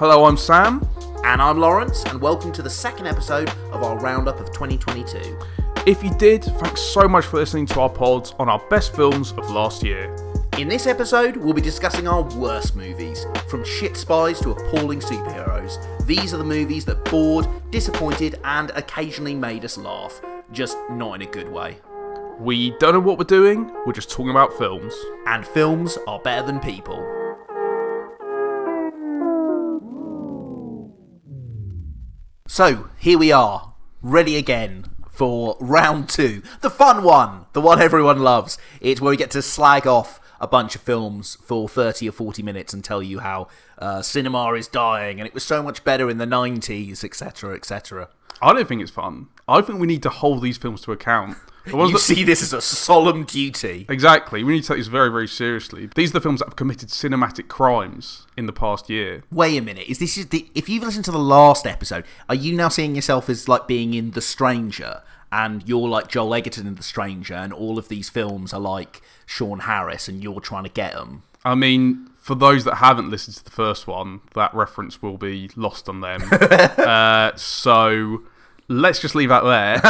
Hello, I'm Sam. And I'm Laurence, and welcome to the second episode of our roundup of 2022. If you did, thanks so much for listening to our pods on our best films of last year. In this episode, we'll be discussing our worst movies, from shit spies to appalling superheroes. These are the movies that bored, disappointed, and occasionally made us laugh. Just not in a good way. We don't know what we're doing, we're just talking about films. And films are better than people. So, here we are, ready again for round two. The fun one, the one everyone loves. It's where we get to slag off a bunch of films for 30 or 40 minutes and tell you how cinema is dying and it was so much better in the 90s, etc, etc. I don't think it's fun. I think we need to hold these films to account. You see this as a solemn duty. Exactly. We need to take this very, very seriously. These are the films that have committed cinematic crimes in the past year. Wait a minute. If you've listened to the last episode, are you now seeing yourself as like being in The Stranger and you're like Joel Edgerton in The Stranger and all of these films are like Sean Harris and you're trying to get them? I mean, for those that haven't listened to the first one, that reference will be lost on them. So let's just leave that there.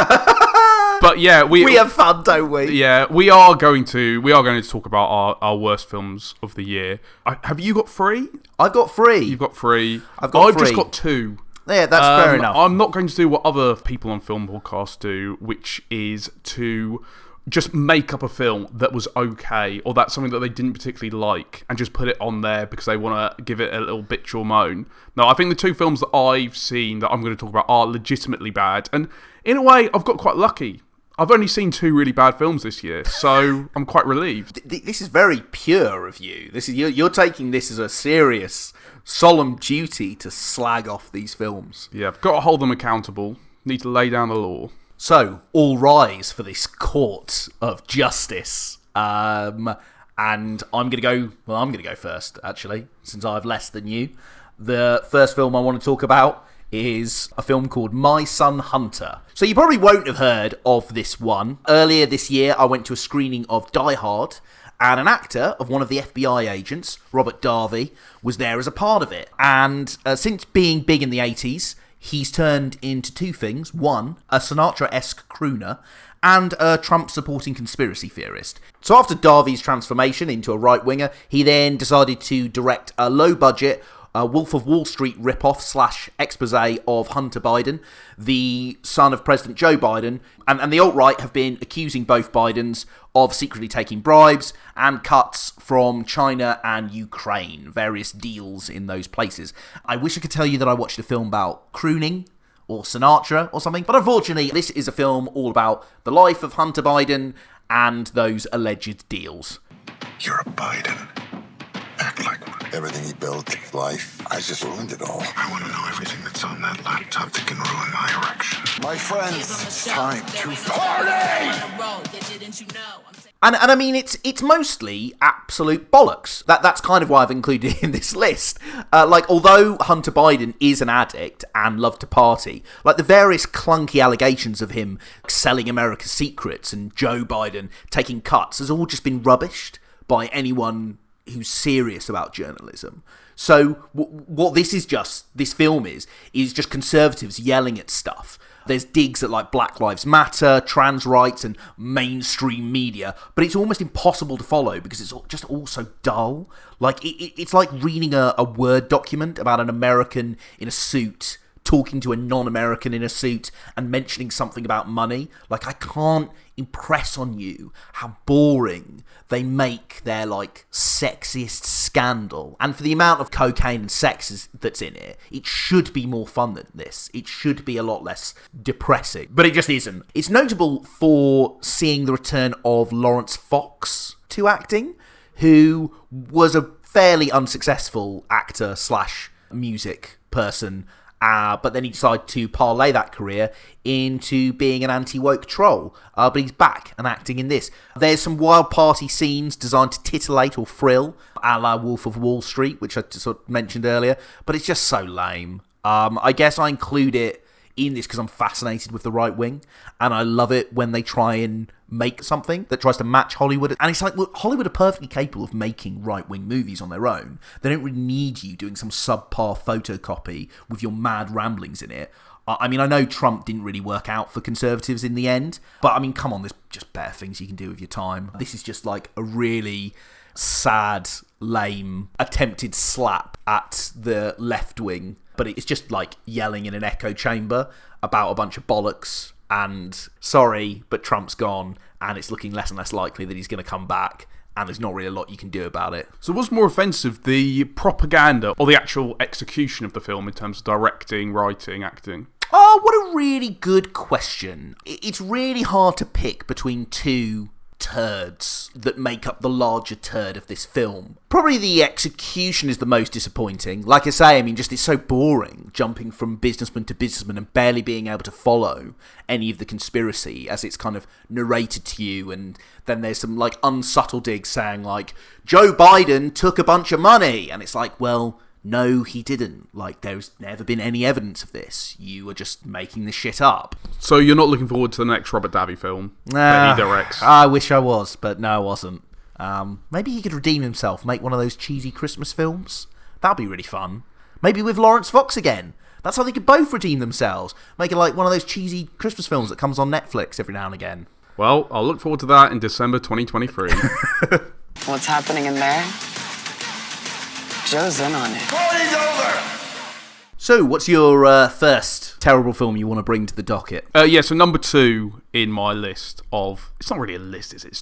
But yeah, we have fun, don't we? Yeah, we are going to talk about our worst films of the year. Have you got three? I've got three. You've got three. I've got just got two. Yeah, that's fair enough. I'm not going to do what other people on film podcasts do, which is to just make up a film that was okay, or that's something that they didn't particularly like, and just put it on there because they want to give it a little bitch or moan. No, I think the two films that I've seen that I'm going to talk about are legitimately bad, and in a way, I've got quite lucky. I've only seen two really bad films this year, so I'm quite relieved. This is very pure of you. You're taking this as a serious, solemn duty to slag off these films. Yeah, I've got to hold them accountable. Need to lay down the law. So, all rise for this court of justice. And I'm going to go first, actually, since I have less than you. The first film I want to talk about is a film called My Son Hunter. So you probably won't have heard of this one. Earlier this year, I went to a screening of Die Hard, and an actor of one of the FBI agents, Robert Darby, was there as a part of it. And since being big in the 80s, he's turned into two things. One, a Sinatra-esque crooner, and a Trump-supporting conspiracy theorist. So after Darby's transformation into a right-winger, he then decided to direct a low-budget Wolf of Wall Street ripoff / expose of Hunter Biden, the son of President Joe Biden, and the alt-right have been accusing both Bidens of secretly taking bribes and cuts from China and Ukraine, various deals in those places. I wish I could tell you that I watched a film about crooning or Sinatra or something, but unfortunately this is a film all about the life of Hunter Biden and those alleged deals. You're a Biden. Act like one. Everything he built, his life, I just ruined it all. I want to know everything that's on that laptop that can ruin my erection. My friends, it's time to party! And I mean, it's mostly absolute bollocks. That's kind of why I've included it in this list. Although Hunter Biden is an addict and loved to party, like the various clunky allegations of him selling America's secrets and Joe Biden taking cuts has all just been rubbished by anyone who's serious about journalism. So what this film is just conservatives yelling at stuff. There's digs at like Black Lives Matter, trans rights, and mainstream media, but it's almost impossible to follow because it's just all so dull. Like it's like reading a Word document about an American in a suit talking to a non-American in a suit and mentioning something about money. Like, I can't impress on you how boring they make their, like, sexiest scandal. And for the amount of cocaine and sex that's in it, it should be more fun than this. It should be a lot less depressing. But it just isn't. It's notable for seeing the return of Laurence Fox to acting, who was a fairly unsuccessful actor / music person, but then he decided to parlay that career into being an anti-woke troll. But he's back and acting in this. There's some wild party scenes designed to titillate or thrill, a la Wolf of Wall Street, which I sort of mentioned earlier. But it's just so lame. I guess I include it in this because I'm fascinated with the right wing, and I love it when they try and make something that tries to match Hollywood. And it's like, well, Hollywood are perfectly capable of making right-wing movies on their own. They don't really need you doing some subpar photocopy with your mad ramblings in it. I mean, I know Trump didn't really work out for conservatives in the end, but I mean, come on, there's just better things you can do with your time. This is just like a really sad, lame, attempted slap at the left wing, but it's just like yelling in an echo chamber about a bunch of bollocks and sorry, but Trump's gone and it's looking less and less likely that he's going to come back. And there's not really a lot you can do about it. So what's more offensive, the propaganda or the actual execution of the film in terms of directing, writing, acting? Oh, what a really good question. It's really hard to pick between two turds that make up the larger turd of this film. Probably the execution is the most disappointing. Like I say, I mean, just it's so boring, jumping from businessman to businessman and barely being able to follow any of the conspiracy as it's kind of narrated to you, and then there's some like unsubtle digs saying like, Joe Biden took a bunch of money, and it's like, well, no, he didn't. Like, there's never been any evidence of this. You are just making this shit up. So you're not looking forward to the next Robert Davi film that he directs? I wish I was, but no, I wasn't. Maybe he could redeem himself, make one of those cheesy Christmas films. That'd be really fun. Maybe with Laurence Fox again. That's how they could both redeem themselves. Make it like one of those cheesy Christmas films that comes on Netflix every now and again. Well, I'll look forward to that in December 2023. What's happening in there? Joe's in on it. Party's over! So, what's your first terrible film you want to bring to the docket? Yeah, so number 2 in my list of... It's not really a list, is it? It's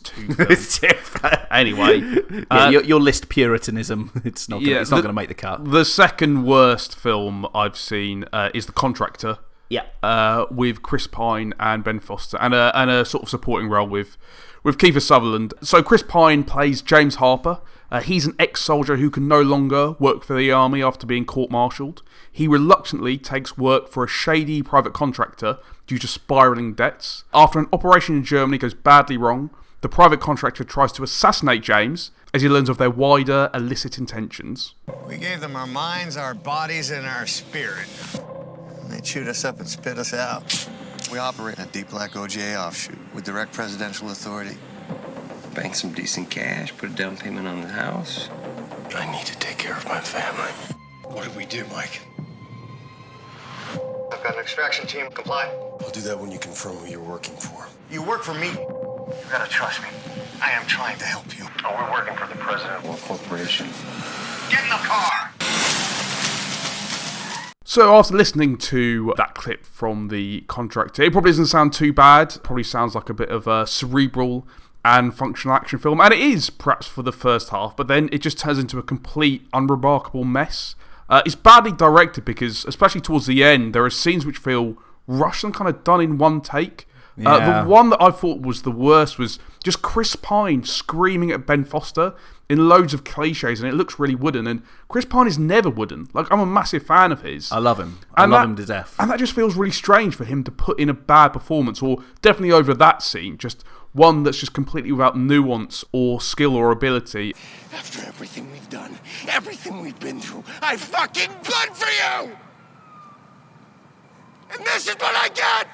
2 films. Anyway. Yeah, your list puritanism, it's not going to make the cut. The second worst film I've seen is The Contractor. Yeah. With Chris Pine and Ben Foster, and a sort of supporting role with Kiefer Sutherland. So Chris Pine plays James Harper. He's an ex-soldier who can no longer work for the army after being court-martialed. He reluctantly takes work for a shady private contractor due to spiralling debts. After an operation in Germany goes badly wrong, the private contractor tries to assassinate James as he learns of their wider illicit intentions. We gave them our minds, our bodies, and our spirit. They chewed us up and spit us out. We operate a deep black OGA offshoot with direct presidential authority. Bank some decent cash, put a down payment on the house. I need to take care of my family. What did we do, Mike? I've got an extraction team. Comply. I'll do that when you confirm who you're working for. You work for me. You gotta trust me. I am trying to help you. Oh, we're working for the president. What corporation? Get in the car! So after listening to that clip from The Contractor, it probably doesn't sound too bad. Probably sounds like a bit of a cerebral and functional action film, and it is perhaps for the first half, but then it just turns into a complete unremarkable mess. It's badly directed because, especially towards the end, there are scenes which feel rushed and kind of done in one take. The one that I thought was the worst was just Chris Pine screaming at Ben Foster in loads of cliches, and it looks really wooden, and Chris Pine is never wooden. Like, I'm a massive fan of his. I love him. I love him to death. And that just feels really strange for him to put in a bad performance, or definitely over that scene, just one that's just completely without nuance or skill or ability. After everything we've done, everything we've been through, I fucking bled for you! And this is what I get!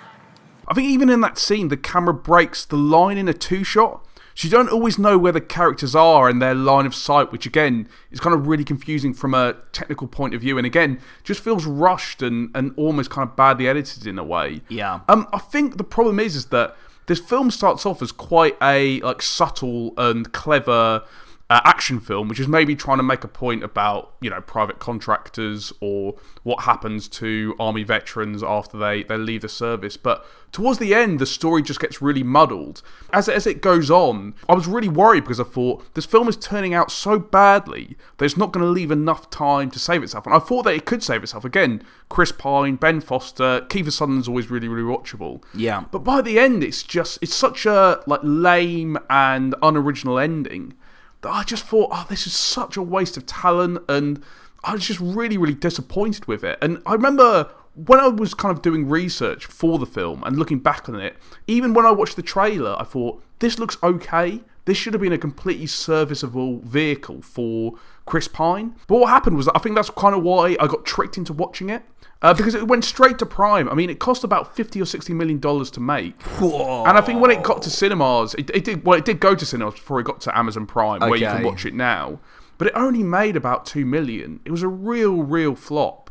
I think even in that scene, the camera breaks the line in a two-shot. So you don't always know where the characters are and their line of sight, which again is kind of really confusing from a technical point of view, and again just feels rushed and almost kind of badly edited in a way. Yeah. I think the problem is that this film starts off as quite a subtle and clever action film, which is maybe trying to make a point about, you know, private contractors or what happens to army veterans after they leave the service. But towards the end, the story just gets really muddled. As it goes on, I was really worried because I thought this film is turning out so badly that it's not going to leave enough time to save itself. And I thought that it could save itself. Again, Chris Pine, Ben Foster, Kiefer Sutherland's always really, really watchable. Yeah. But by the end, it's such a lame and unoriginal ending that I just thought, this is such a waste of talent, and I was just really, really disappointed with it. And I remember when I was kind of doing research for the film and looking back on it, even when I watched the trailer, I thought, this looks okay. this should have been a completely serviceable vehicle for Chris Pine. But what happened was, I think that's kind of why I got tricked into watching it. Because it went straight to Prime. I mean, it cost about $50 or $60 million to make. Whoa. And I think when it got to cinemas, it did go to cinemas before it got to Amazon Prime, where you can watch it now. But it only made about $2 million. It was a real flop.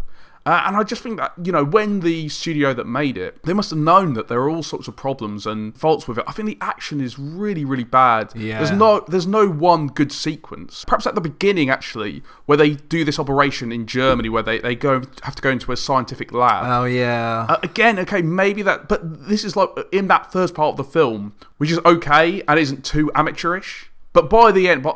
And I just think that, when the studio that made it, they must have known that there are all sorts of problems and faults with it. I think the action is really bad. Yeah. There's no one good sequence. Perhaps at the beginning, actually, where they do this operation in Germany, where they have to go into a scientific lab. Oh, yeah. Again, okay, maybe that... But this is like, in that first part of the film, which is okay and isn't too amateurish. But by the end, by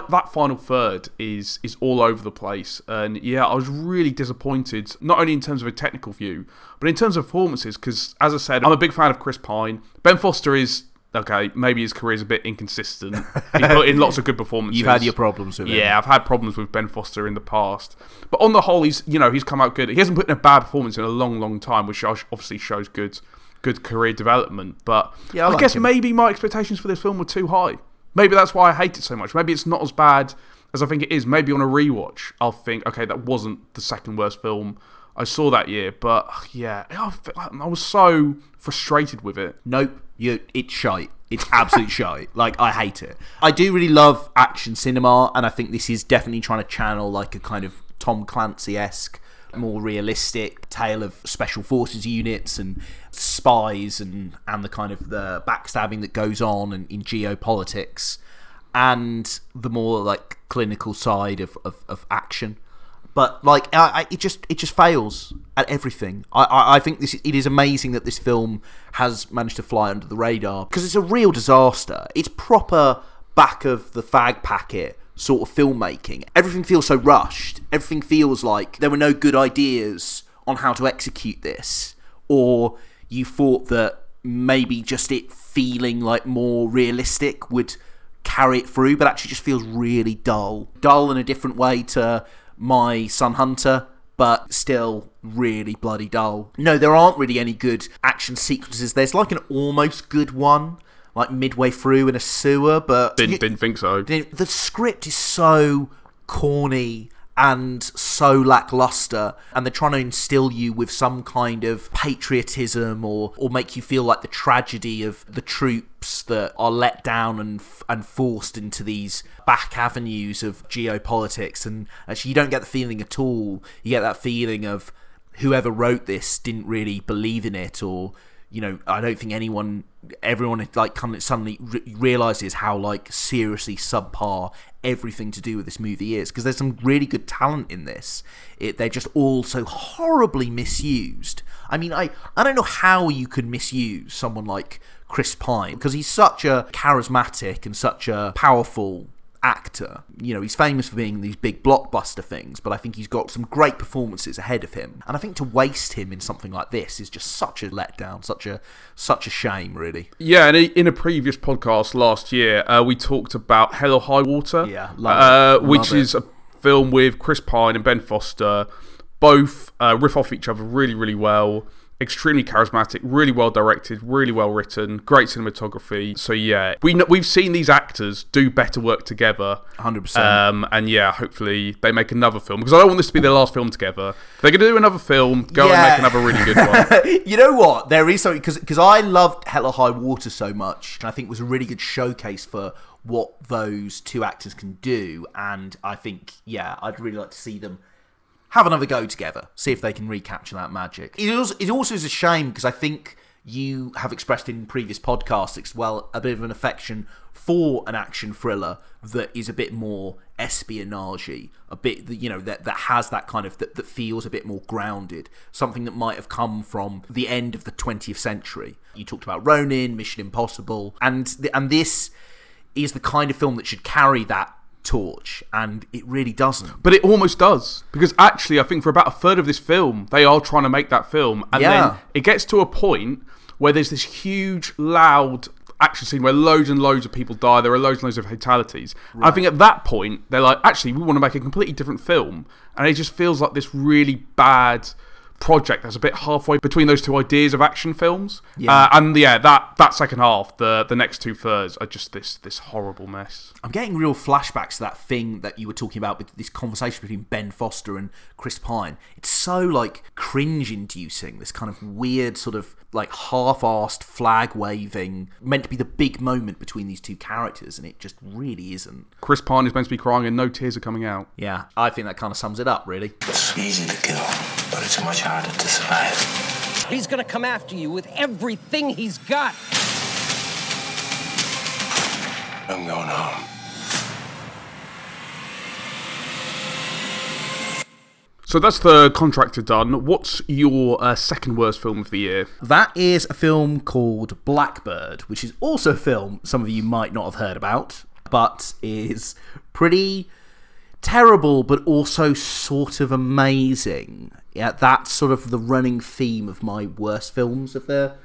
that final third is all over the place. And yeah, I was really disappointed, not only in terms of a technical view, but in terms of performances, because, as I said, I'm a big fan of Chris Pine. Ben Foster is, okay, maybe his career's a bit inconsistent. He's put in lots of good performances. You've had your problems with him. Yeah, I've had problems with Ben Foster in the past. But on the whole, he's come out good. He hasn't put in a bad performance in a long time, which obviously shows good career development. But yeah, I guess maybe my expectations for this film were too high. Maybe that's why I hate it so much. Maybe it's not as bad as I think it is. Maybe on a rewatch, I'll think, okay, that wasn't the second worst film I saw that year. But yeah, I was so frustrated with it. Nope, it's shite. It's absolute shite. Like, I hate it. I do really love action cinema, and I think this is definitely trying to channel like a kind of Tom Clancy-esque, more realistic tale of special forces units and spies and the kind of the backstabbing that goes on in geopolitics, and the more like clinical side of action. But like it just fails at everything. I think it is amazing that this film has managed to fly under the radar, because it's a real disaster. It's proper back of the fag packet sort of filmmaking. Everything feels so rushed. Everything feels like there were no good ideas on how to execute this, or you thought that maybe just it feeling like more realistic would carry it through, but actually just feels really dull in a different way to My Son Hunter, but still really bloody dull. No, there aren't really any good action sequences. There's like an almost good one, like midway through in a sewer, but didn't think so. The script is so corny and so lackluster, and they're trying to instill you with some kind of patriotism or make you feel like the tragedy of the troops that are let down and forced into these back avenues of geopolitics. And actually, you don't get the feeling at all. You get that feeling of whoever wrote this didn't really believe in it, or I don't think everyone like kind of suddenly realizes how like seriously subpar everything to do with this movie is, because there's some really good talent in this. They're just all so horribly misused. I mean, I don't know how you could misuse someone like Chris Pine, because he's such a charismatic and such a powerful actor. He's famous for being in these big blockbuster things, but I think he's got some great performances ahead of him, and I think to waste him in something like this is just such a letdown, such a shame, really. Yeah, and in a previous podcast last year, we talked about Hell or High Water, which is a film with Chris Pine and Ben Foster, both riff off each other really well. Extremely charismatic, really well directed, really well written, great cinematography. So yeah, we've seen these actors do better work together. 100%. And yeah, hopefully they make another film, because I don't want this to be their last film together. If they're going to do another film, go and make another really good one. You know what? There is something, because I loved Hell or High Water so much, and I think it was a really good showcase for what those two actors can do. And I think, I'd really like to see them have another go together, see if they can recapture that magic. It also is a shame, because I think you have expressed in previous podcasts as well a bit of an affection for an action thriller that is a bit more espionage-y, a bit that has that kind of that feels a bit more grounded, something that might have come from the end of the 20th century. You talked about Ronin, Mission Impossible, and this is the kind of film that should carry that torch, and it really doesn't. But it almost does, because actually I think for about a third of this film they are trying to make that film, and then it gets to a point where there's this huge loud action scene where loads and loads of people die, there are loads and loads of fatalities. Right. I think at that point they're like, actually we want to make a completely different film, and it just feels like this really bad project that's a bit halfway between those two ideas of action films. Yeah. That second half, the next 2/3 are just this horrible mess. I'm getting real flashbacks to that thing that you were talking about with this conversation between Ben Foster and Chris Pine. It's so, like, cringe-inducing, this kind of weird sort of, like, half-arsed flag-waving, meant to be the big moment between these two characters, and it just really isn't. Chris Pine is meant to be crying and no tears are coming out. Yeah, I think that kind of sums it up, really. It's easy to kill, but it's much harder to survive. He's gonna come after you with everything he's got. I'm going home. So that's the Contractor done. What's your second worst film of the year? That is a film called Blackbird, which is also a film some of you might not have heard about, but is pretty terrible, but also sort of amazing. Yeah, that's sort of the running theme of my worst films of the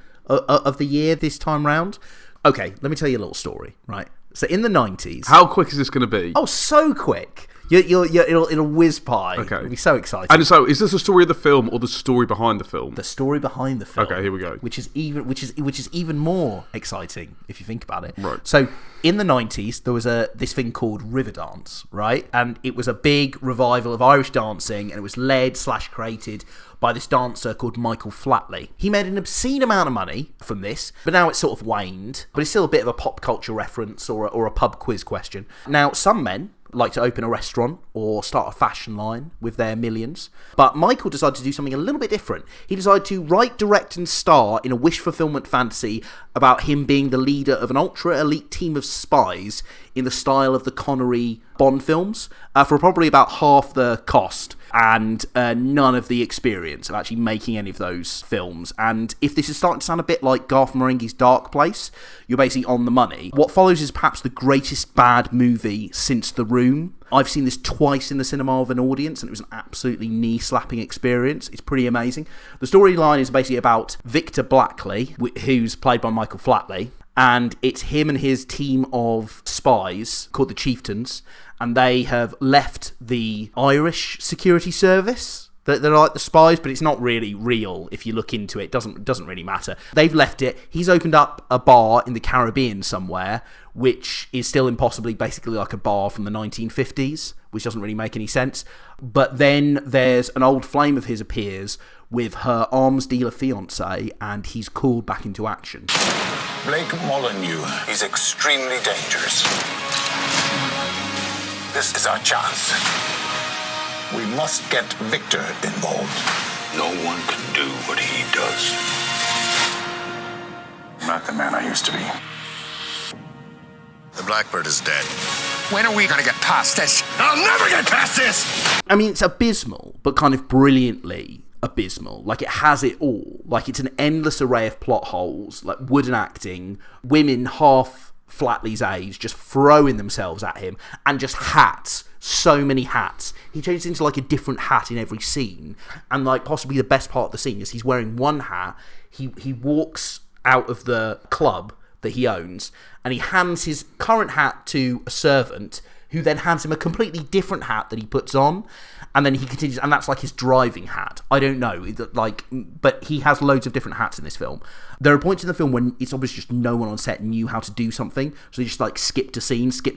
year this time round. Okay, let me tell you a little story, right? So in the 90s... How quick is this going to be? Oh, so quick. It'll whiz by. Okay. It'll be so exciting. And so, is this the story of the film or the story behind the film? The story behind the film. Okay, here we go. Which is even more exciting if you think about it. Right. So in the 90s, there was this thing called Riverdance, right? And it was a big revival of Irish dancing, and it was led/created by this dancer called Michael Flatley. He made an obscene amount of money from this, but now it's sort of waned. But it's still a bit of a pop culture reference or a pub quiz question. Now, some men like to open a restaurant or start a fashion line with their millions. But Michael decided to do something a little bit different. He decided to write, direct and star in a wish fulfillment fantasy about him being the leader of an ultra-elite team of spies in the style of the Connery Bond films for probably about half the cost and none of the experience of actually making any of those films. And if this is starting to sound a bit like Garth Marenghi's Dark Place, you're basically on the money. What follows is perhaps the greatest bad movie since The Room. I've seen this twice in the cinema of an audience, and it was an absolutely knee-slapping experience. It's pretty amazing. The storyline is basically about Victor Blackley, who's played by Michael Flatley, and it's him and his team of spies called the Chieftains, and they have left the Irish security service. They're like the spies, but it's not really real if you look into it. It doesn't really matter. They've left it. He's opened up a bar in the Caribbean somewhere, which is still impossibly basically like a bar from the 1950s, which doesn't really make any sense. But then there's an old flame of his appears with her arms dealer fiancé, and he's called back into action. Blake Molyneux. He's extremely dangerous. This is our chance. We must get Victor involved. No one can do what he does. Not the man I used to be. The Blackbird is dead. When are we gonna get past this? I'll never get past this! I mean, it's abysmal, but kind of brilliantly abysmal. Like, it has it all. Like, it's an endless array of plot holes, like wooden acting, women half Flatley's age just throwing themselves at him, and just hats. So many hats. He changes into like a different hat in every scene, and like possibly the best part of the scene is he's wearing one hat. He walks out of the club that he owns, and he hands his current hat to a servant, who then hands him a completely different hat that he puts on, and then he continues, and that's like his driving hat. I don't know, like, but he has loads of different hats in this film. There are points in the film when it's obvious just no one on set knew how to do something, so they just like skipped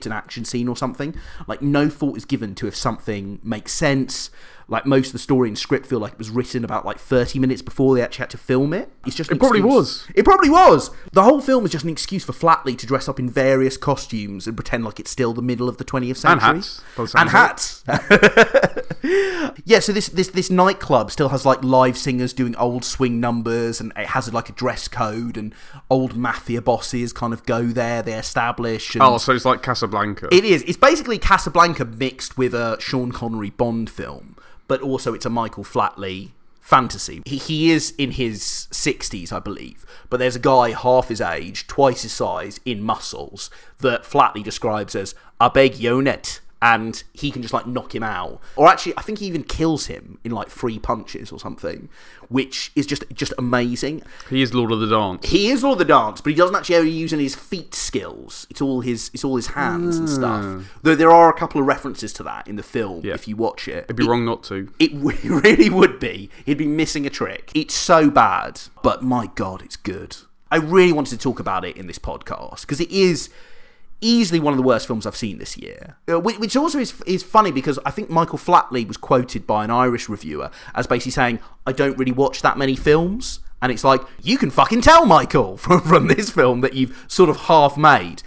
an action scene or something. Like, no thought is given to if something makes sense. Like, most of the story and script feel like it was written about like 30 minutes before they actually had to film it. It's just It probably was. It probably was. The whole film is just an excuse for Flatley to dress up in various costumes and pretend like it's still the middle of the 20th century. And hats. Yeah, so this nightclub still has like live singers doing old swing numbers, and it has like a dress code, and old mafia bosses kind of go there, they establish. And Oh, so it's like Casablanca. it is. It's basically Casablanca mixed with a Sean Connery Bond film, but also it's a Michael Flatley fantasy. He is in his 60s, I believe, but there's a guy half his age, twice his size, in muscles, that Flatley describes as a big unit. and he can just like knock him out. Or actually, I think he even kills him in like 3 punches or something, which is just amazing. He is Lord of the Dance. He is Lord of the Dance, but he doesn't actually ever use any of his feet skills. It's all his hands and stuff. Though there are a couple of references to that in the film if you watch it. It'd be wrong not to. It really would be. He'd be missing a trick. It's so bad, but my God, it's good. I really wanted to talk about it in this podcast because it is easily one of the worst films I've seen this year. Which also is funny because I think Michael Flatley was quoted by an Irish reviewer as basically saying, I don't really watch that many films. And it's like, you can fucking tell, Michael, from this film that you've sort of half made.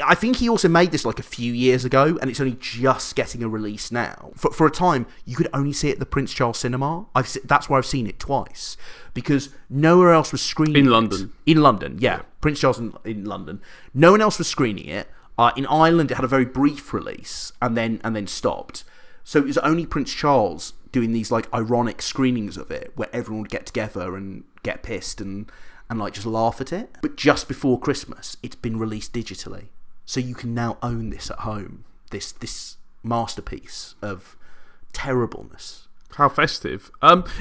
I think he also made this like a few years ago, and it's only just getting a release now. For a time, you could only see it at the Prince Charles Cinema. That's where I've seen it twice. Because nowhere else was screening it. In London. In London, yeah. Prince Charles in London. No one else was screening it. In Ireland, it had a very brief release and then stopped. So it was only Prince Charles doing these like ironic screenings of it, where everyone would get together and get pissed and like just laugh at it. But just before Christmas, it's been released digitally, so you can now own this at home. This masterpiece of terribleness. How festive.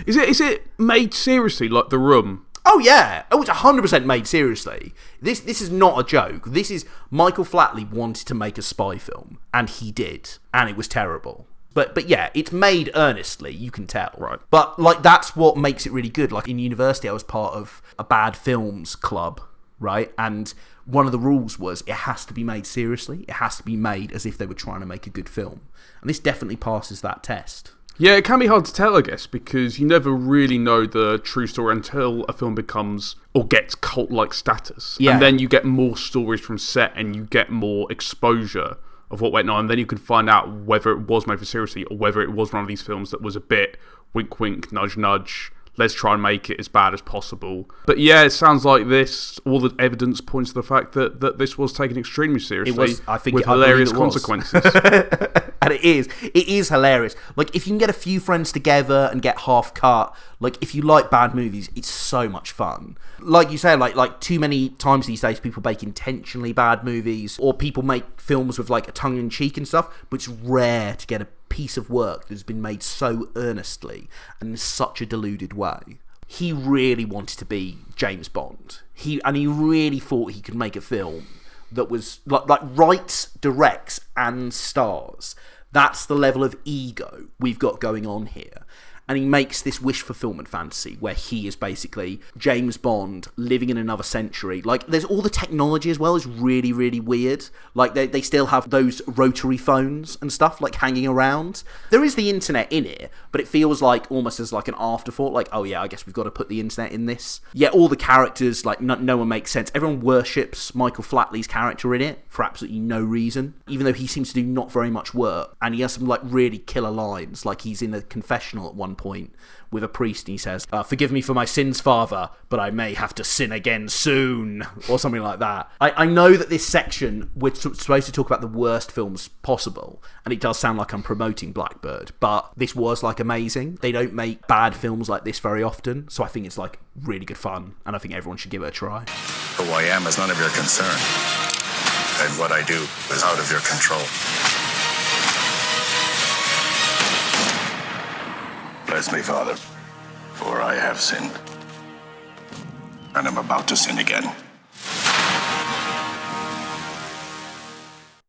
Is it made seriously like The Room? Oh yeah. Oh, it's 100% made seriously. This is not a joke. This is Michael Flatley wanted to make a spy film, and he did, and it was terrible. But yeah, it's made earnestly, you can tell. Right. But like that's what makes it really good. Like in university, I was part of a bad films club, right? And one of the rules was it has to be made seriously. It has to be made as if they were trying to make a good film. And this definitely passes that test. Yeah, it can be hard to tell, I guess, because you never really know the true story until a film becomes or gets cult-like status. Yeah. And then you get more stories from set and you get more exposure of what went on, and then you can find out whether it was made for seriously or whether it was one of these films that was a bit wink wink, nudge nudge, let's try and make it as bad as possible. But yeah, it sounds like this, all the evidence points to the fact that this was taken extremely seriously. It was, I think, with hilarious consequences. And it is hilarious. Like, if you can get a few friends together and get half cut, like, if you like bad movies, it's so much fun. Like you say, like too many times these days, people make intentionally bad movies, or people make films with, like, a tongue-in-cheek and stuff, but it's rare to get a piece of work that's been made so earnestly and in such a deluded way. He really wanted to be James Bond. He really thought he could make a film that was like writes, directs, and stars. That's the level of ego we've got going on here. And he makes this wish fulfillment fantasy where he is basically James Bond living in another century. Like, there's all the technology as well is really, really weird. Like, they still have those rotary phones and stuff, like, hanging around. There is the internet in it, but it feels like almost as like an afterthought. Like, oh yeah, I guess we've got to put the internet in this. Yeah, all the characters, like, no one makes sense. Everyone worships Michael Flatley's character in it for absolutely no reason, even though he seems to do not very much work. And he has some, like, really killer lines. Like, he's in a confessional at one point with a priest and he says, forgive me for my sins, Father, but I may have to sin again soon, or something like that. I know that this section, we're supposed to talk about the worst films possible, and it does sound like I'm promoting Blackbird, but this was, like, amazing. They don't make bad films like this very often, so I think it's, like, really good fun, and I think everyone should give it a try. Who I am is none of your concern, and what I do is out of your control. Bless me, Father, for I have sinned, and I'm about to sin again.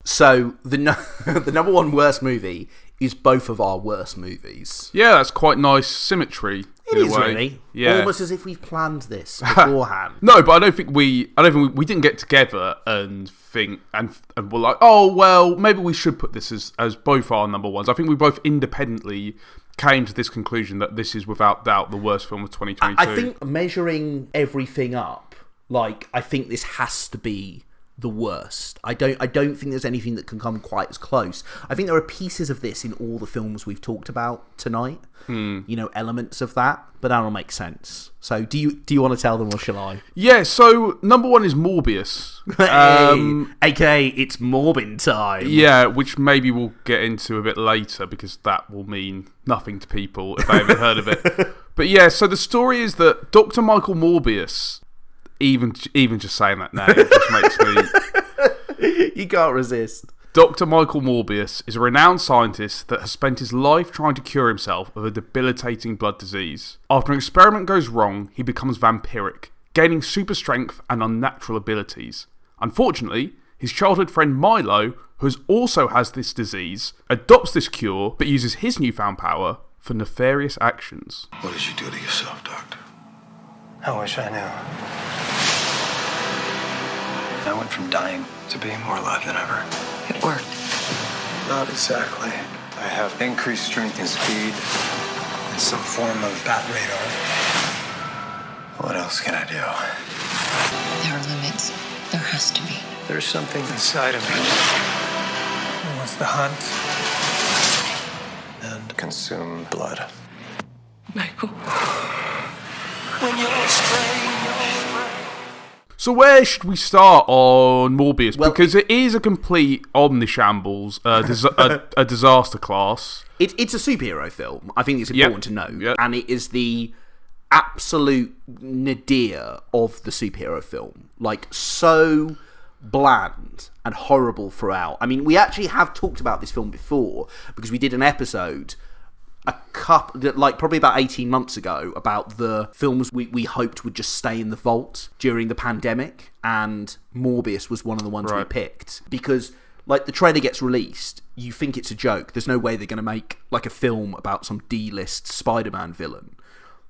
So, the number one worst movie is both of our worst movies. Yeah, that's quite nice symmetry. It is really. Yeah. Almost as if we've planned this beforehand. No, but I don't think we didn't get together and think and we're like, oh well, maybe we should put this as both our number ones. I think we both independently came to this conclusion that this is without doubt the worst film of 2022. I think measuring everything up, like, I think this has to be the worst. I don't think there's anything that can come quite as close. I think there are pieces of this in all the films we've talked about tonight. You know, elements of that, but that'll make sense. So do you want to tell them, or shall I? Yeah, so number one is Morbius. AKA it's Morbin time. Yeah, which maybe we'll get into a bit later because that will mean nothing to people if they haven't heard of it. But yeah, so the story is that Dr. Michael Morbius, even just saying that name just makes me... You can't resist. Dr. Michael Morbius is a renowned scientist that has spent his life trying to cure himself of a debilitating blood disease. After an experiment goes wrong, he becomes vampiric, gaining super strength and unnatural abilities. Unfortunately, his childhood friend Milo, who also has this disease, adopts this cure but uses his newfound power for nefarious actions. What did you do to yourself, Doctor? I wish I knew. I went from dying to being more alive than ever. It worked. Not exactly. I have increased strength and speed and some form of bat radar. What else can I do? There are limits. There has to be. There's something inside of me that wants to hunt and consume blood. Michael. When you're straying, So where should we start on Morbius? Well, because it is a complete omnishambles, a disaster class. It's a superhero film. I think it's important to know. Yep. And it is the absolute nadir of the superhero film. Like, so bland and horrible throughout. I mean, we actually have talked about this film before because we did an episode probably about 18 months ago about the films we hoped would just stay in the vault during the pandemic, and Morbius was one of the ones we picked because, like, the trailer gets released, you think it's a joke. There's no way they're going to make like a film about some D-list Spider-Man villain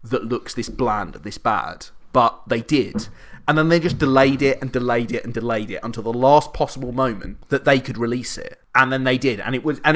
that looks this bland and this bad, but they did. And then they just delayed it and delayed it and delayed it until the last possible moment that they could release it. And then they did, and it was an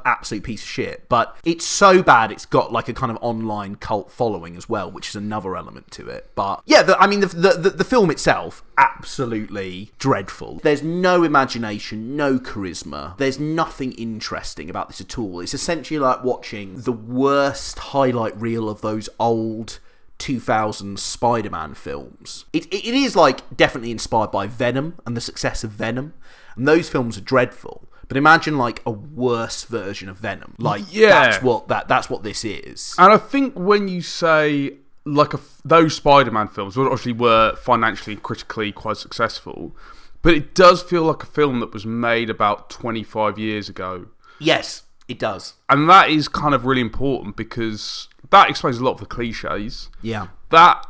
absolute piece of shit. But it's so bad, it's got like a kind of online cult following as well, which is another element to it. But yeah, the film itself, absolutely dreadful. There's no imagination, no charisma. There's nothing interesting about this at all. It's essentially like watching the worst highlight reel of those old 2000s Spider-Man films. It is like definitely inspired by Venom and the success of Venom, and those films are dreadful. But imagine like a worse version of Venom. Like, that's what this is. And I think when you say like those Spider-Man films, which obviously were financially and critically quite successful, but it does feel like a film that was made about 25 years ago. Yes, it does. And that is kind of really important because that explains a lot of the cliches. Yeah. That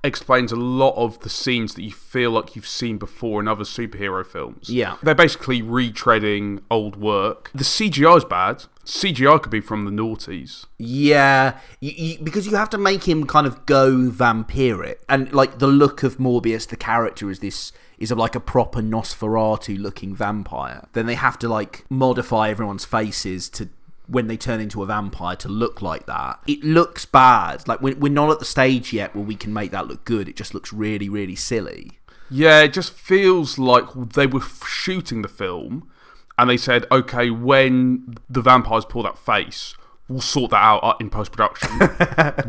explains a lot of the scenes that you feel like you've seen before in other superhero films. Yeah. They're basically retreading old work. The CGI is bad. CGI could be from the noughties. Yeah, because you have to make him kind of go vampiric. And like the look of Morbius, the character is like a proper Nosferatu-looking vampire. Then they have to like modify everyone's faces to, when they turn into a vampire, to look like that. It looks bad. Like, we're not at the stage yet where we can make that look good. It just looks really, really silly. Yeah, it just feels like they were shooting the film and they said, okay, when the vampires pull that face, we'll sort that out in post-production.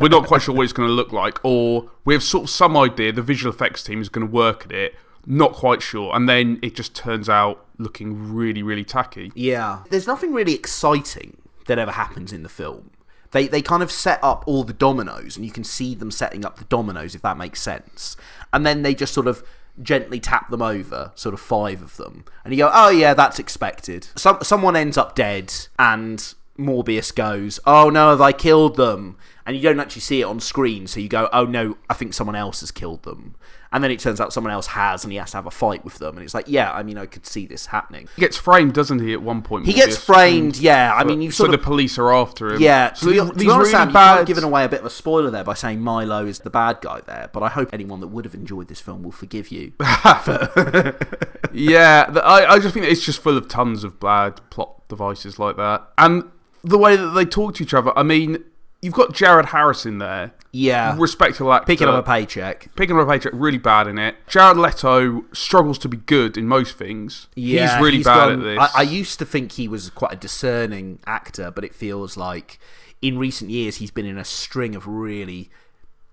We're not quite sure what it's going to look like, or we have sort of some idea, the visual effects team is going to work at it, not quite sure, and then it just turns out looking really, really tacky. Yeah. There's nothing really exciting that ever happens in the film. They kind of set up all the dominoes, and you can see them setting up the dominoes, if that makes sense. And then they just sort of gently tap them over, sort of 5 of them. And you go, oh yeah, that's expected. Someone ends up dead, and Morbius goes, oh no, have I killed them? And you don't actually see it on screen, so you go, oh no, I think someone else has killed them. And then it turns out someone else has, and he has to have a fight with them. And it's like, yeah, I mean, I could see this happening. He gets framed, doesn't he, at one point? He gets framed, yeah. I mean, so the police are after him. Yeah, so to be honest, really Sam, you've given away a bit of a spoiler there by saying Milo is the bad guy there. But I hope anyone that would have enjoyed this film will forgive you. Yeah, I just think it's just full of tons of bad plot devices like that. And the way that they talk to each other, I mean, you've got Jared Harris in there. Yeah. Respectable actor. Picking up a paycheck, really bad in it. Jared Leto struggles to be good in most things. Yeah, he's really bad at this. I used to think he was quite a discerning actor, but it feels like in recent years he's been in a string of really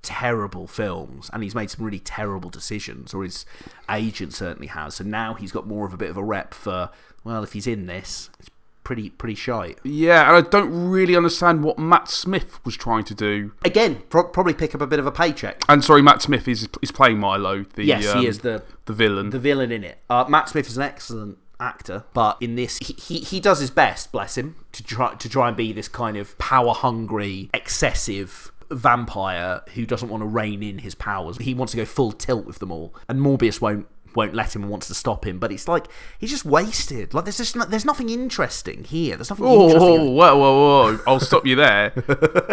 terrible films, and he's made some really terrible decisions, or his agent certainly has. So now he's got more of a bit of a rep for, well, if he's in this, it's pretty shite. Yeah, and I don't really understand what Matt Smith was trying to do. Again, probably pick up a bit of a paycheck. And sorry, Matt Smith is playing Milo. Yes, he is the villain. The villain in it. Matt Smith is an excellent actor, but in this, he does his best, bless him, to try and be this kind of power-hungry, excessive vampire who doesn't want to rein in his powers. He wants to go full tilt with them all, and Morbius won't let him and wants to stop him, but it's like he's just wasted. Like there's nothing interesting here. There's nothing interesting. Whoa. I'll stop you there.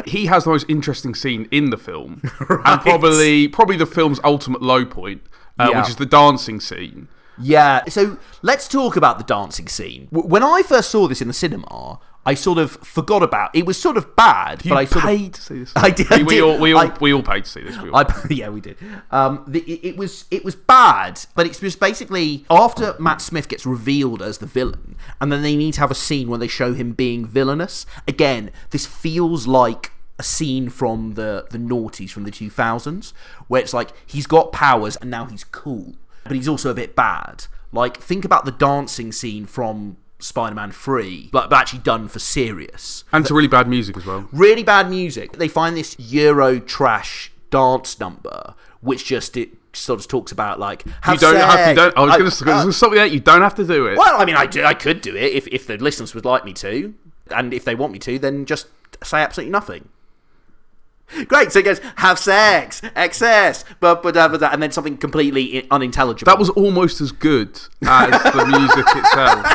He has the most interesting scene in the film, right. And probably the film's ultimate low point, which is the dancing scene. Yeah, so let's talk about the dancing scene. When I first saw this in the cinema, I sort of forgot about it. It was sort of bad, but I sort paid to see this. I did. We all paid to see this. Yeah, we did. It was bad, but it was basically after Matt Smith gets revealed as the villain, and then they need to have a scene where they show him being villainous. Again, this feels like a scene from the noughties from the 2000s, where it's like he's got powers and now he's cool, but he's also a bit bad. Like, think about the dancing scene from Spider-Man 3, but actually done for serious. And it's really bad music as well. Really bad music. They find this Euro trash dance number, which it sort of talks about, like, I was going to stop you there. You don't have to do it. Well, I mean, I could do it if the listeners would like me to, and if they want me to, then just say absolutely nothing. Great, so it goes, have sex, excess, and then something completely unintelligible. That was almost as good as the music itself.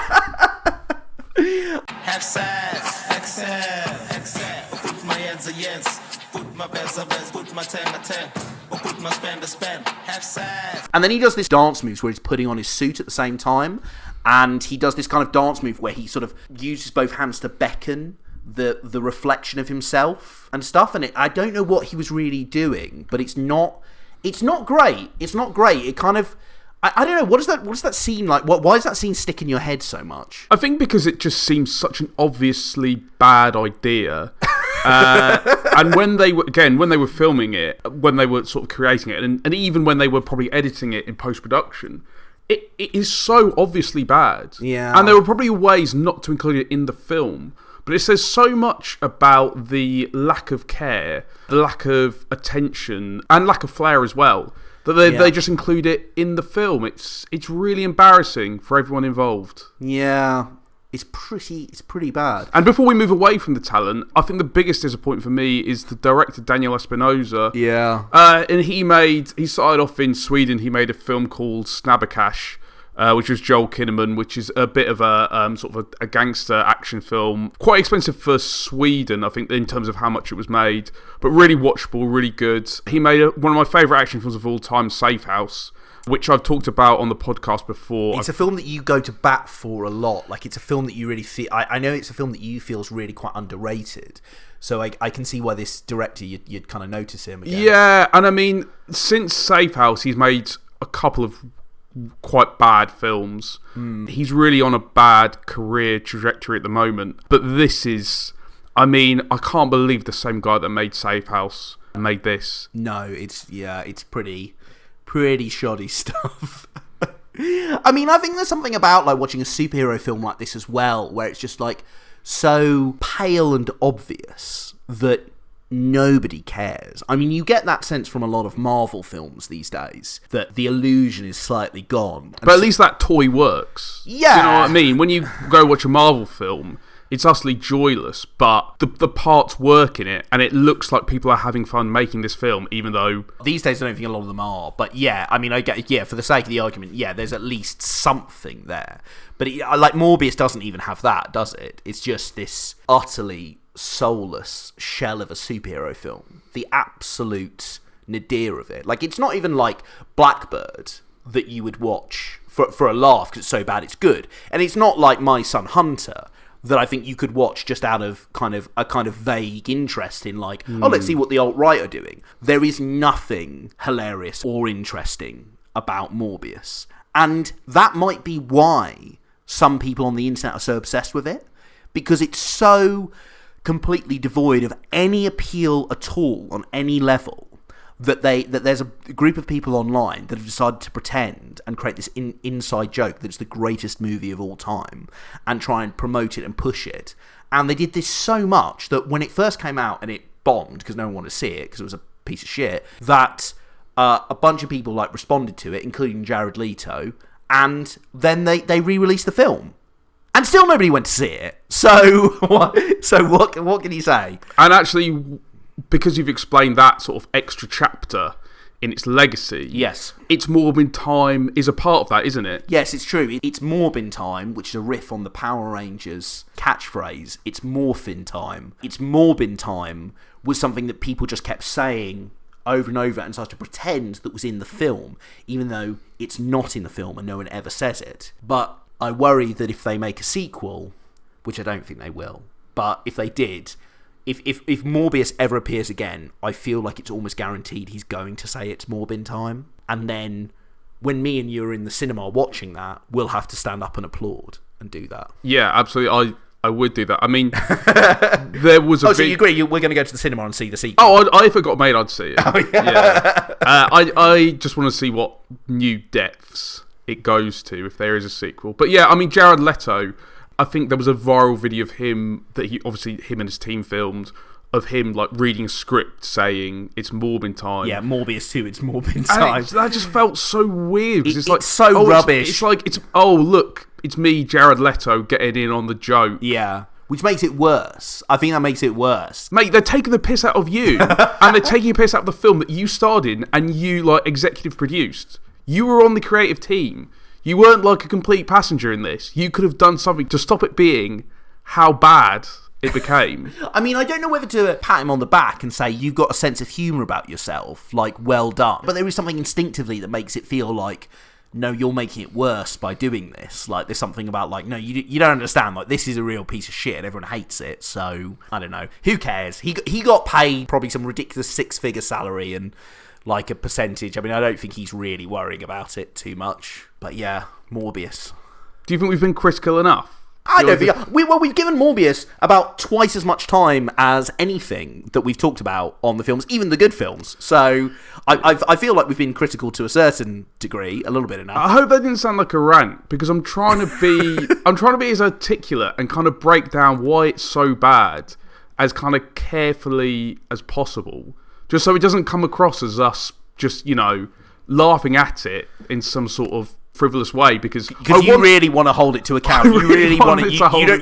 Have sex, excess, put my hands a yes, put my best a best, put my 10 a 10, or put my spend a spend, have sex. And then he does this dance moves where he's putting on his suit at the same time, and he does this kind of dance move where he sort of uses both hands to beckon the reflection of himself and stuff, and I don't know what he was really doing, but it's not great. It kind of, I don't know, what does that scene like? Why does that scene stick in your head so much? I think because it just seems such an obviously bad idea. And when they were filming it, when they were sort of creating it, and even when they were probably editing it in post-production, it is so obviously bad. Yeah. And there were probably ways not to include it in the film. But it says so much about the lack of care, the lack of attention, and lack of flair as well, that they just include it in the film. It's really embarrassing for everyone involved. Yeah, it's pretty bad. And before we move away from the talent, I think the biggest disappointment for me is the director, Daniel Espinosa. Yeah. And he started off in Sweden. He made a film called Snabbercash, which was Joel Kinnaman, which is a bit of a sort of a gangster action film. Quite expensive for Sweden, I think, in terms of how much it was made, but really watchable, really good. He made one of my favourite action films of all time, Safe House, which I've talked about on the podcast before. It's a film that you go to bat for a lot. Like, it's a film that you really feel... I know it's a film that you feel is really quite underrated. So I can see why this director, you'd kind of notice him again. Yeah, and I mean, since Safe House, he's made a couple of quite bad films. He's really on a bad career trajectory at the moment. But this is... I mean, I can't believe the same guy that made Safe House made this. No, it's pretty shoddy stuff. I mean, I think there's something about like watching a superhero film like this as well, where it's just like so pale and obvious that nobody cares. I mean, you get that sense from a lot of Marvel films these days, that the illusion is slightly gone. But at least that toy works. Yeah. You know what I mean? When you go watch a Marvel film, it's utterly joyless, but the parts work in it, and it looks like people are having fun making this film, even though... These days, I don't think a lot of them are, but yeah, I mean, I get, yeah, for the sake of the argument, yeah, there's at least something there. But like, Morbius doesn't even have that, does it? It's just this utterly soulless shell of a superhero film. The absolute nadir of it. Like, it's not even like Blackbird that you would watch for a laugh because it's so bad it's good. And it's not like My Son Hunter that I think you could watch just out of a kind of vague interest in like, oh, let's see what the alt-right are doing. There is nothing hilarious or interesting about Morbius. And that might be why some people on the internet are so obsessed with it, because it's so completely devoid of any appeal at all on any level that there's a group of people online that have decided to pretend and create this inside joke that it's the greatest movie of all time and try and promote it and push it. And they did this so much that when it first came out and it bombed because no one wanted to see it because it was a piece of shit, that a bunch of people like responded to it, including Jared Leto, and then they re-released the film. And still nobody went to see it. So what can you say? And actually, because you've explained that sort of extra chapter in its legacy, yes, It's Morbin Time is a part of that, isn't it? Yes, it's true. It's Morbin Time, which is a riff on the Power Rangers catchphrase. It's Morphin Time. It's Morbin Time was something that people just kept saying over and over and started to pretend that was in the film, even though it's not in the film and no one ever says it. But I worry that if they make a sequel, which I don't think they will, but if they did, if Morbius ever appears again, I feel like it's almost guaranteed he's going to say it's Morbin Time. And then when me and you are in the cinema watching that, we'll have to stand up and applaud and do that. Yeah, absolutely. I would do that. I mean, there was a so you agree we're going to go to the cinema and see the sequel? Oh, I forgot made I'd see it. Oh, yeah. I just want to see what new depths it goes to if there is a sequel. But yeah, I mean, Jared Leto, I think there was a viral video of him that him and his team filmed of him like reading a script saying it's Morbin Time. Yeah, Morbius 2, it's Morbin Time. That just felt so weird. It's like so rubbish. It's me, Jared Leto, getting in on the joke. Yeah. Which makes it worse. I think that makes it worse. Mate, they're taking the piss out of you. And they're taking a piss out of the film that you starred in and you like executive produced. You were on the creative team. You weren't like a complete passenger in this. You could have done something to stop it being how bad it became. I mean, I don't know whether to pat him on the back and say, you've got a sense of humour about yourself, like, well done. But there is something instinctively that makes it feel like, no, you're making it worse by doing this. Like, there's something about, like, no, you don't understand. Like, this is a real piece of shit. Everyone hates it. So, I don't know. Who cares? He got paid probably some ridiculous 6-figure salary and, like, a percentage. I mean, I don't think he's really worrying about it too much. But, yeah, Morbius. Do you think we've been critical enough? I don't think... We've given Morbius about twice as much time as anything that we've talked about on the films, even the good films. So I feel like we've been critical to a certain degree, a little bit enough. I hope that didn't sound like a rant, because I'm trying to be as articulate and kind of break down why it's so bad as kind of carefully as possible, just so it doesn't come across as us just, laughing at it in some sort of frivolous way, because you really want to hold it to account. You really want it.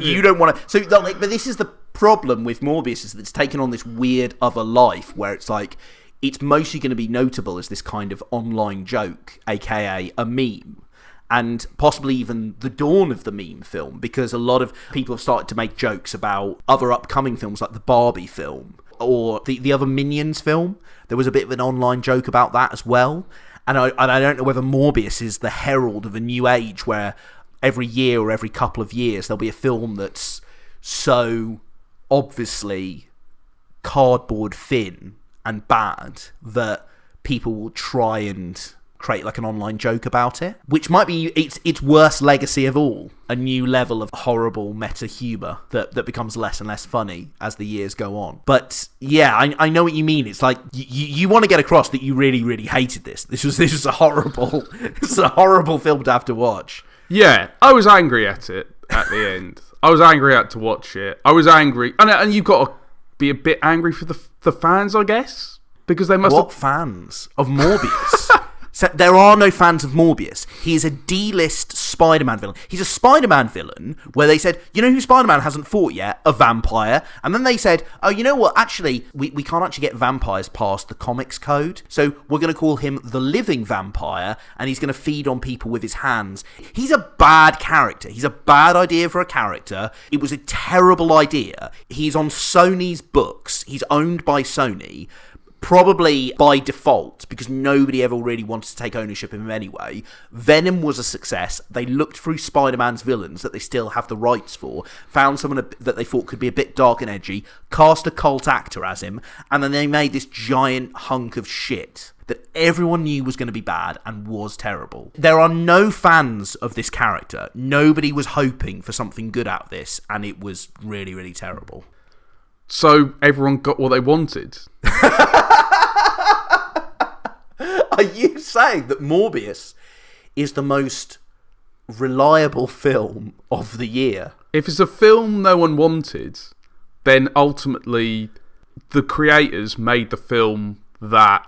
You don't want to. So, but this is the problem with Morbius, is that it's taken on this weird other life where it's like it's mostly going to be notable as this kind of online joke, aka a meme, and possibly even the dawn of the meme film, because a lot of people have started to make jokes about other upcoming films like the Barbie film or the other Minions film. There was a bit of an online joke about that as well. And I don't know whether Morbius is the herald of a new age where every year or every couple of years there'll be a film that's so obviously cardboard thin and bad that people will try and create like an online joke about it, which might be its worst legacy of all, a new level of horrible meta humour that becomes less and less funny as the years go on. But yeah, I know what you mean. It's like you want to get across that you really, really hated this. This was a horrible film to have to watch. Yeah, I was angry at it at the end. I was angry to watch it. I was angry, and you've got to be a bit angry for the fans, I guess, because they must. What fans of Morbius? So there are no fans of Morbius. He is a D-list Spider-Man villain. He's a Spider-Man villain where they said, you know who Spider-Man hasn't fought yet? A vampire. And then they said, oh, you know what? Actually, we can't actually get vampires past the comics code. So we're going to call him the living vampire, and he's going to feed on people with his hands. He's a bad character. He's a bad idea for a character. It was a terrible idea. He's on Sony's books. He's owned by Sony. Probably by default, because nobody ever really wanted to take ownership of him anyway. Venom was a success. They looked through Spider-Man's villains that they still have the rights for, found someone that they thought could be a bit dark and edgy, cast a cult actor as him, and then they made this giant hunk of shit that everyone knew was going to be bad and was terrible. There are no fans of this character. Nobody was hoping for something good out of this, and it was really, really terrible. So everyone got what they wanted. Are you saying that Morbius is the most reliable film of the year? If it's a film no one wanted, then ultimately the creators made the film that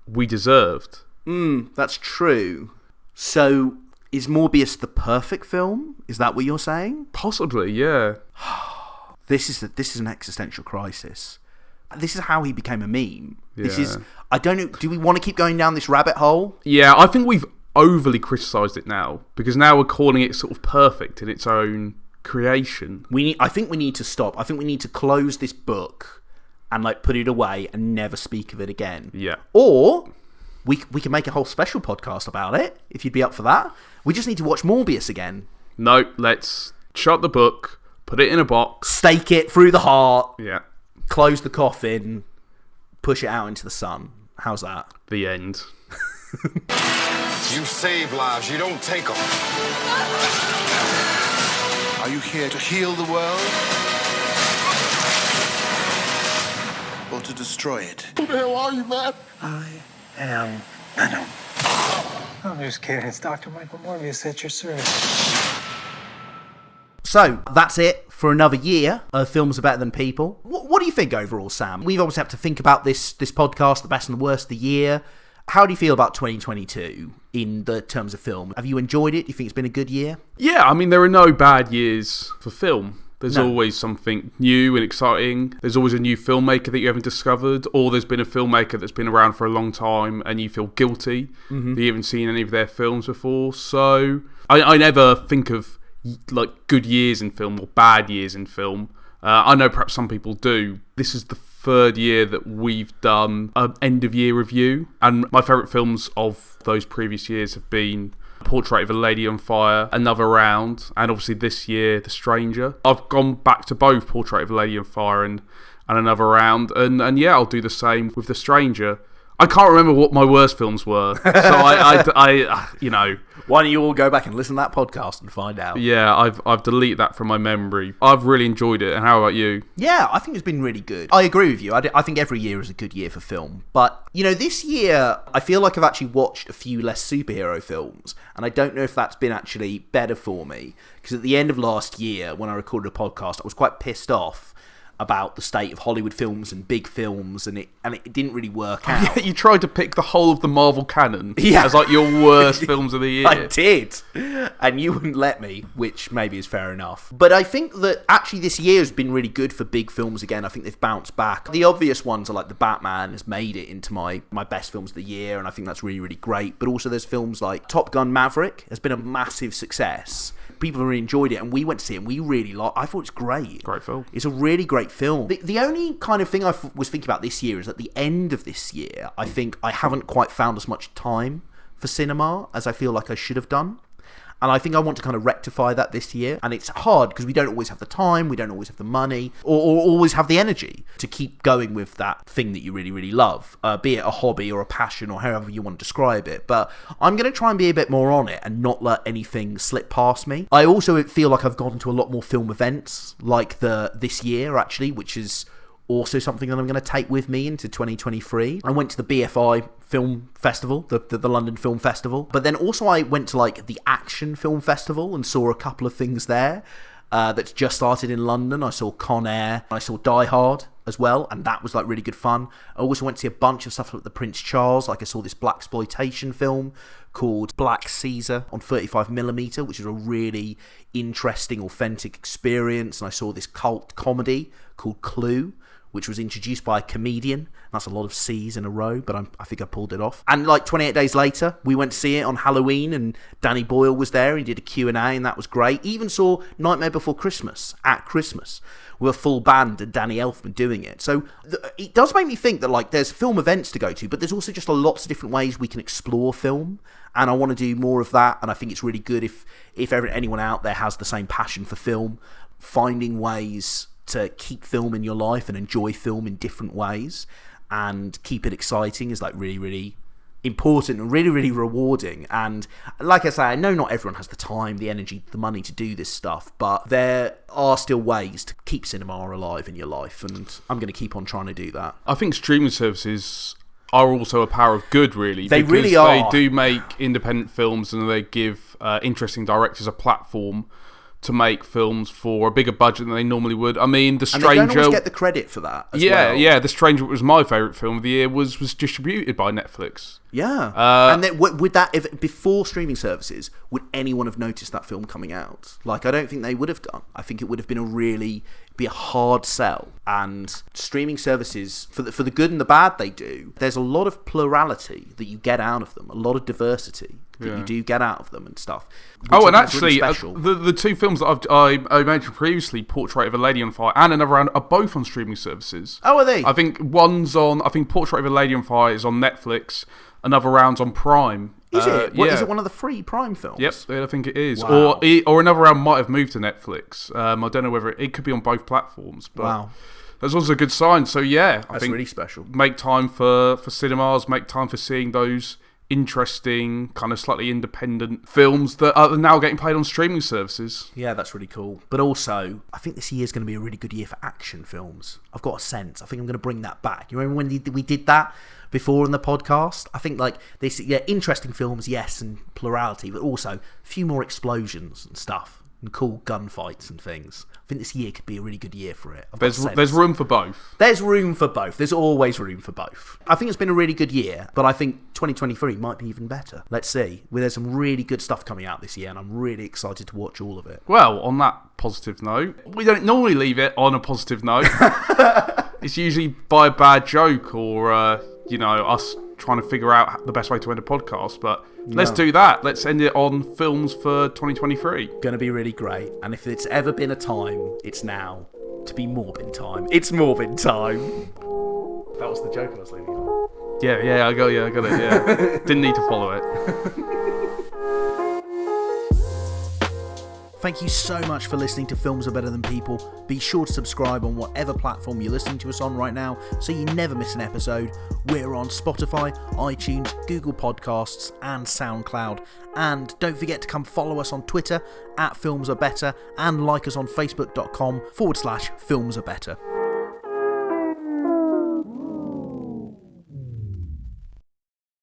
we deserved. That's true. So Is Morbius the perfect film? Is that what you're saying? Possibly, yeah. This is an existential crisis. This is how he became a meme. Yeah. This is... I don't know... Do we want to keep going down this rabbit hole? Yeah, I think we've overly criticised it now, because now we're calling it sort of perfect in its own creation. I think we need to stop. I think we need to close this book and like put it away and never speak of it again. Yeah. Or we can make a whole special podcast about it, if you'd be up for that. We just need to watch Morbius again. No, let's shut the book, put it in a box. Stake it through the heart. Yeah. Close the coffin. Push it out into the sun. How's that? The end. You save lives, you don't take them. Are you here to heal the world? Or to destroy it? Who the hell are you, man? I am Venom. I'm just kidding. It's Dr. Michael Morbius at your service. So, that's it for another year of Films Are Better Than People. What do you think overall, Sam? We've obviously had to think about this podcast, the best and the worst of the year. How do you feel about 2022 in the terms of film? Have you enjoyed it? Do you think it's been a good year? Yeah, I mean, there are no bad years for film. There's always something new and exciting. There's always a new filmmaker that you haven't discovered, or there's been a filmmaker that's been around for a long time and you feel guilty that you haven't seen any of their films before. So I never think of like good years in film or bad years in film. I know perhaps some people do. This is the third year that we've done an end of year review, and my favourite films of those previous years have been Portrait of a Lady on Fire, Another Round, and obviously this year The Stranger. I've gone back to both Portrait of a Lady on Fire and Another Round, and yeah, I'll do the same with The Stranger. I can't remember what my worst films were, so I you know. Why don't you all go back and listen to that podcast and find out? Yeah, I've deleted that from my memory. I've really enjoyed it, and how about you? Yeah, I think it's been really good. I agree with you. I think every year is a good year for film. But, you know, this year, I feel like I've actually watched a few less superhero films, and I don't know if that's been actually better for me. Because at the end of last year, when I recorded a podcast, I was quite pissed off about the state of Hollywood films and big films, and it didn't really work out. You tried to pick the whole of the Marvel canon as like your worst films of the year. I did, and you wouldn't let me, which maybe is fair enough. But I think that actually this year has been really good for big films again. I think they've bounced back. The obvious ones are like The Batman has made it into my best films of the year, and I think that's really, really great. But also there's films like Top Gun Maverick has been a massive success. People really enjoyed it, and we went to see it, and we really liked it. I thought it's great. Great film. It's a really great film. The only kind of thing I was thinking about this year is at the end of this year, I think I haven't quite found as much time for cinema as I feel like I should have done. And I think I want to kind of rectify that this year. And it's hard because we don't always have the time, we don't always have the money, or always have the energy to keep going with that thing that you really, really love, be it a hobby or a passion or however you want to describe it. But I'm going to try and be a bit more on it and not let anything slip past me. I also feel like I've gone to a lot more film events like this year, actually, which is also something that I'm going to take with me into 2023. I went to the BFI Film Festival, the London Film Festival, but then also I went to like the Action Film Festival and saw a couple of things there that's just started in London. I saw Con Air, I saw Die Hard as well, and that was like really good fun. I also went to see a bunch of stuff at the Prince Charles, like I saw this blaxploitation film called Black Caesar on 35mm, which is a really interesting, authentic experience, and I saw this cult comedy called Clue, which was introduced by a comedian. That's a lot of C's in a row, but I think I pulled it off. And like 28 days later, we went to see it on Halloween, and Danny Boyle was there. He did a Q&A, and that was great. Even saw Nightmare Before Christmas at Christmas with a full band and Danny Elfman doing it. So it does make me think that like there's film events to go to, but there's also just lots of different ways we can explore film. And I want to do more of that. And I think it's really good if anyone out there has the same passion for film, finding ways to keep film in your life and enjoy film in different ways and keep it exciting is like really, really important and really, really rewarding. And like I say, I know not everyone has the time, the energy, the money to do this stuff, but there are still ways to keep cinema alive in your life, and I'm going to keep on trying to do that. I think streaming services are also a power of good, really. They really are. They do make independent films, and they give interesting directors a platform to make films for a bigger budget than they normally would. I mean, The Stranger... And they don't always get the credit for that as well. Yeah, The Stranger, which was my favourite film of the year, was distributed by Netflix. Yeah. And then, would that, if before streaming services, would anyone have noticed that film coming out? Like, I don't think they would have done. I think it would have been a hard sell. And streaming services, for the good and the bad they do, there's a lot of plurality that you get out of them, a lot of diversity that you do get out of them and stuff. Oh, and actually, the two films that I mentioned previously, Portrait of a Lady on Fire and Another Round, are both on streaming services. Oh, are they? I think Portrait of a Lady on Fire is on Netflix, Another Round's on Prime. Is it? Yeah. Is it one of the free Prime films? Yep, I think it is. Wow. Or Another Round might have moved to Netflix. I don't know whether it could be on both platforms. But wow. That's also a good sign. So yeah, I think really special. Make time for cinemas, make time for seeing those interesting, kind of slightly independent films that are now getting played on streaming services. Yeah, that's really cool. But also, I think this year is going to be a really good year for action films. I've got a sense. I think I'm going to bring that back. You remember when we did that before in the podcast? I think like this, interesting films, yes, and plurality, but also a few more explosions and stuff and cool gunfights and things. I think this year could be a really good year for it. There's room for both. There's room for both. There's always room for both. I think it's been a really good year, but I think 2023 might be even better. Let's see. There's some really good stuff coming out this year, and I'm really excited to watch all of it. Well, on that positive note, we don't normally leave it on a positive note. It's usually by a bad joke or, us trying to figure out the best way to end a podcast, but let's do that. Let's end it on films for 2023. Going to be really great. And if it's ever been a time, it's now to be Morbin time. It's Morbin time. That was the joke I was leaving on. Yeah, I got it, yeah. Didn't need to follow it. Thank you so much for listening to Films Are Better Than People. Be sure to subscribe on whatever platform you're listening to us on right now so you never miss an episode. We're on Spotify, iTunes, Google Podcasts and Soundcloud. And don't forget to come follow us on Twitter @FilmsAreBetter and like us on Facebook.com/FilmsAreBetter.